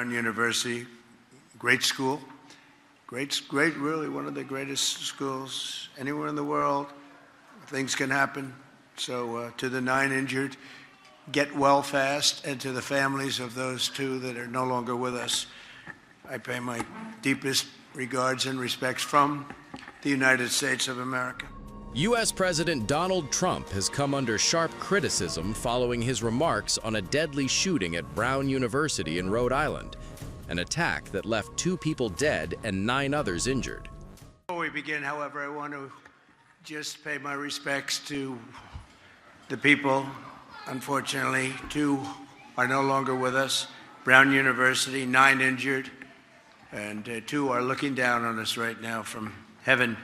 Brown University, great school, great, really one of the greatest schools anywhere in the world. Things can happen. So to the 9 injured, get well fast, and to the families of those 2 that are no longer with us, I pay my deepest regards and respects from the United States of America. U.S. President Donald Trump has come under sharp criticism following his remarks on a deadly shooting at Brown University in Rhode Island, an attack that left 2 people dead and 9 others injured. Before we begin, however, I want to just pay my respects to the people. Unfortunately, 2 are no longer with us. Brown University, 9 injured, and 2 are looking down on us right now from heaven.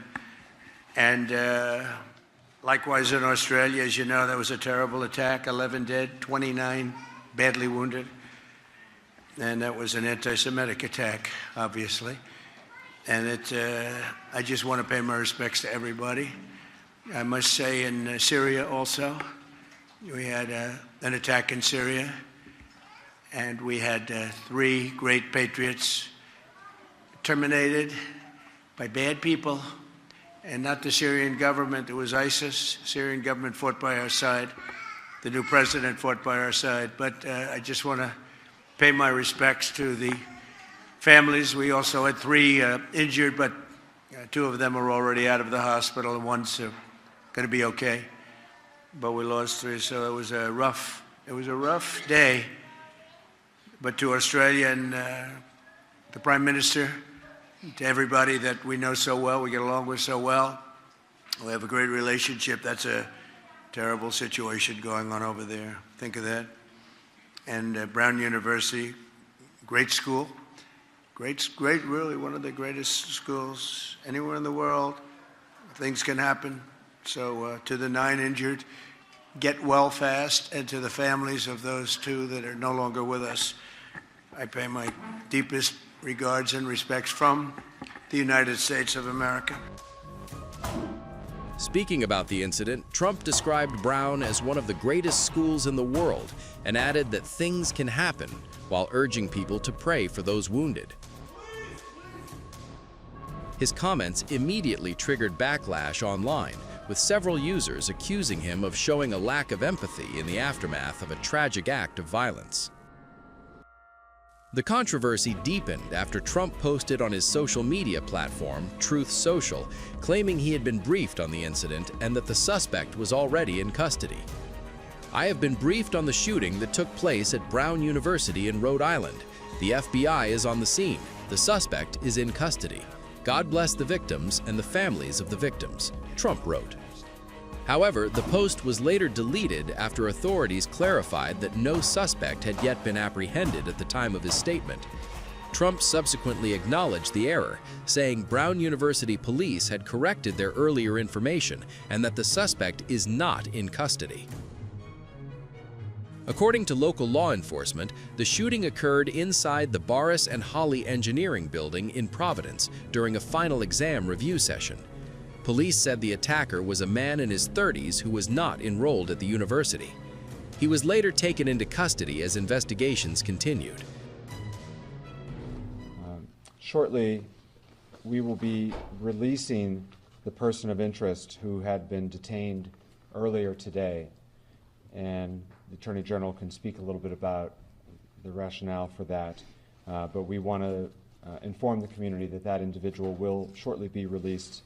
And likewise in Australia, as you know, that was a terrible attack, 11 dead, 29 badly wounded. And that was an anti-Semitic attack, obviously. And I just want to pay my respects to everybody. I must say in Syria also, we had an attack in Syria, and we had 3 great patriots terminated by bad people, and not the Syrian government. It was ISIS. Syrian government fought by our side. The new president fought by our side. But I just want to pay my respects to the families. We also had 3 injured, but 2 of them are already out of the hospital, and one's going to be okay. But we lost 3, so it was a rough day. But to Australia and the Prime Minister, to everybody that we know so well, we get along with so well, we have a great relationship. That's a terrible situation going on over there. Think of that. And Brown University, great school, great, really one of the greatest schools anywhere in the world. Things can happen. So to the 9 injured, get well fast, and to the families of those 2 that are no longer with us, I pay my deepest regards and respects from the United States of America. Speaking about the incident, Trump described Brown as one of the greatest schools in the world and added that things can happen, while urging people to pray for those wounded. His comments immediately triggered backlash online, with several users accusing him of showing a lack of empathy in the aftermath of a tragic act of violence. The controversy deepened after Trump posted on his social media platform, Truth Social, claiming he had been briefed on the incident and that the suspect was already in custody. "I have been briefed on the shooting that took place at Brown University in Rhode Island. The FBI is on the scene. The suspect is in custody. God bless the victims and the families of the victims," Trump wrote. However, the post was later deleted after authorities clarified that no suspect had yet been apprehended at the time of his statement. Trump subsequently acknowledged the error, saying Brown University police had corrected their earlier information and that the suspect is not in custody. According to local law enforcement, the shooting occurred inside the Barris and Holly Engineering Building in Providence during a final exam review session. Police said the attacker was a man in his 30s who was not enrolled at the university. He was later taken into custody as investigations continued. Shortly, we will be releasing the person of interest who had been detained earlier today, and the Attorney General can speak a little bit about the rationale for that, but we want to inform the community that that individual will shortly be released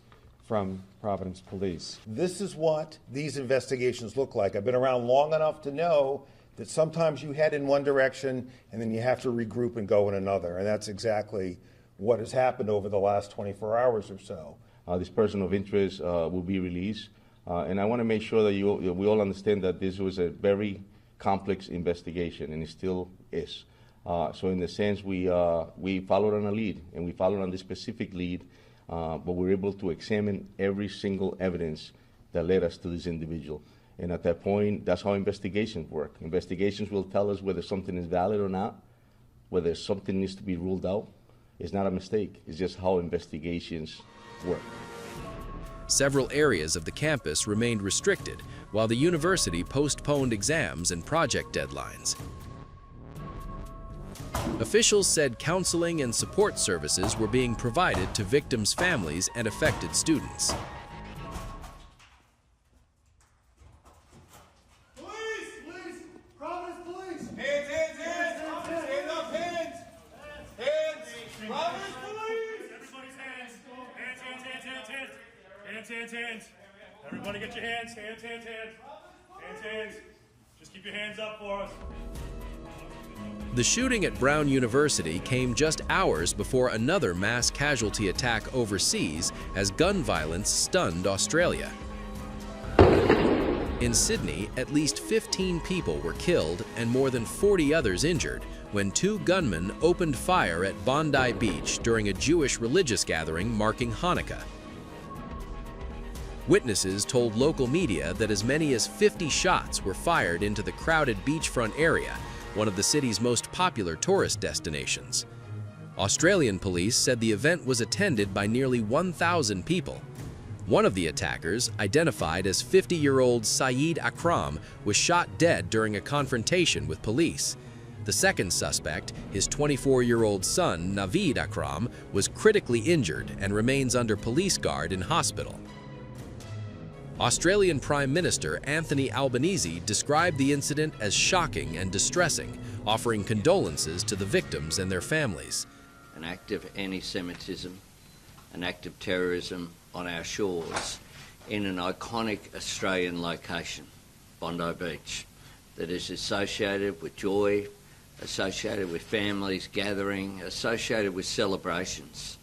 from Providence Police. This is what these investigations look like. I've been around long enough to know that sometimes you head in one direction and then you have to regroup and go in another, and that's exactly what has happened over the last 24 hours or so. This person of interest will be released, and I want to make sure that we all understand that this was a very complex investigation, and it still is. So in the sense, we followed on a lead, and we followed on this specific lead, but we were able to examine every single evidence that led us to this individual. And at that point, that's how investigations work. Investigations will tell us whether something is valid or not, whether something needs to be ruled out. It's not a mistake. It's just how investigations work. Several areas of the campus remained restricted, while the university postponed exams and project deadlines. Officials said counseling and support services were being provided to victims' families and affected students. Hands. Everybody get your hands. Hands. Just keep your hands up for us. The shooting at Brown University came just hours before another mass casualty attack overseas as gun violence stunned Australia. In Sydney, at least 15 people were killed and more than 40 others injured when two gunmen opened fire at Bondi Beach during a Jewish religious gathering marking Hanukkah. Witnesses told local media that as many as 50 shots were fired into the crowded beachfront area, one of the city's most popular tourist destinations. Australian police said the event was attended by nearly 1,000 people. One of the attackers, identified as 50-year-old Seethe Akram, was shot dead during a confrontation with police. The second suspect, his 24-year-old son, Naveed Akram, was critically injured and remains under police guard in hospital. Australian Prime Minister Anthony Albanese described the incident as shocking and distressing, offering condolences to the victims and their families. An act of anti-Semitism, an act of terrorism on our shores in an iconic Australian location, Bondi Beach, that is associated with joy, associated with families gathering, associated with celebrations,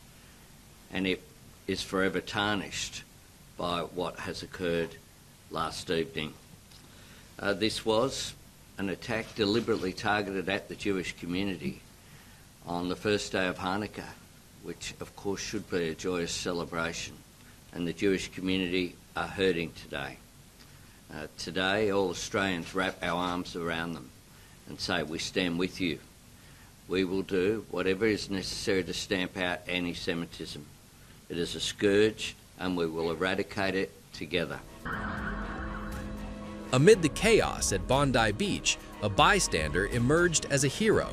and it is forever tarnished by what has occurred last evening. This was an attack deliberately targeted at the Jewish community on the first day of Hanukkah, which of course should be a joyous celebration, and the Jewish community are hurting today. Today, all Australians wrap our arms around them and say, we stand with you. We will do whatever is necessary to stamp out anti-Semitism. It is a scourge, and we will eradicate it together. Amid the chaos at Bondi Beach, a bystander emerged as a hero.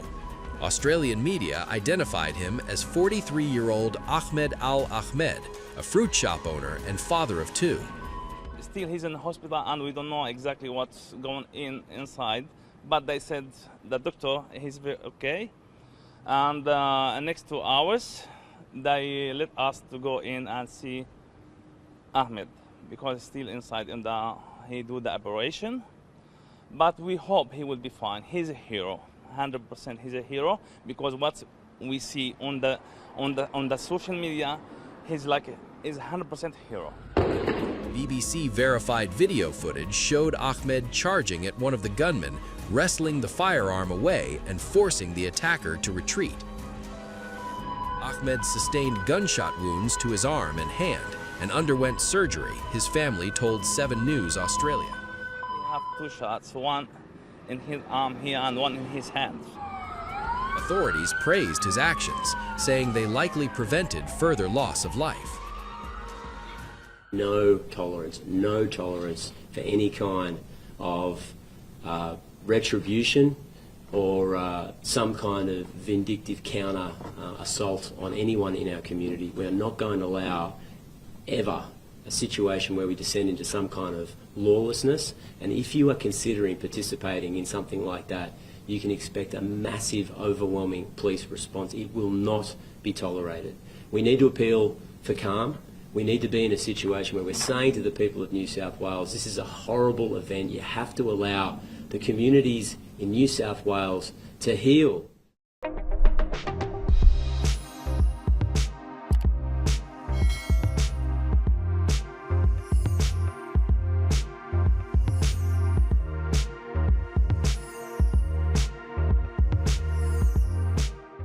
Australian media identified him as 43-year-old Ahmed Al-Ahmed, a fruit shop owner and father of two. Still, he's in the hospital and we don't know exactly what's going inside, but they said the doctor, he's very okay. And next 2 hours, they let us to go in and see Ahmed, because he's still inside and he do the operation. But we hope he will be fine. He's a hero, 100% he's a hero, because what we see on the social media, he's 100% hero. BBC verified video footage showed Ahmed charging at one of the gunmen, wrestling the firearm away and forcing the attacker to retreat. Ahmed sustained gunshot wounds to his arm and hand and underwent surgery, his family told 7 News Australia. He have 2 shots, one in his arm here and one in his hand. Authorities praised his actions, saying they likely prevented further loss of life. No tolerance for any kind of retribution or some kind of vindictive counter assault on anyone in our community. We are not going to allow ever a situation where we descend into some kind of lawlessness, and if you are considering participating in something like that, you can expect a massive, overwhelming police response. It will not be tolerated. We need to appeal for calm. We need to be in a situation where we're saying to the people of New South Wales, this is a horrible event. You have to allow the communities in New South Wales to heal.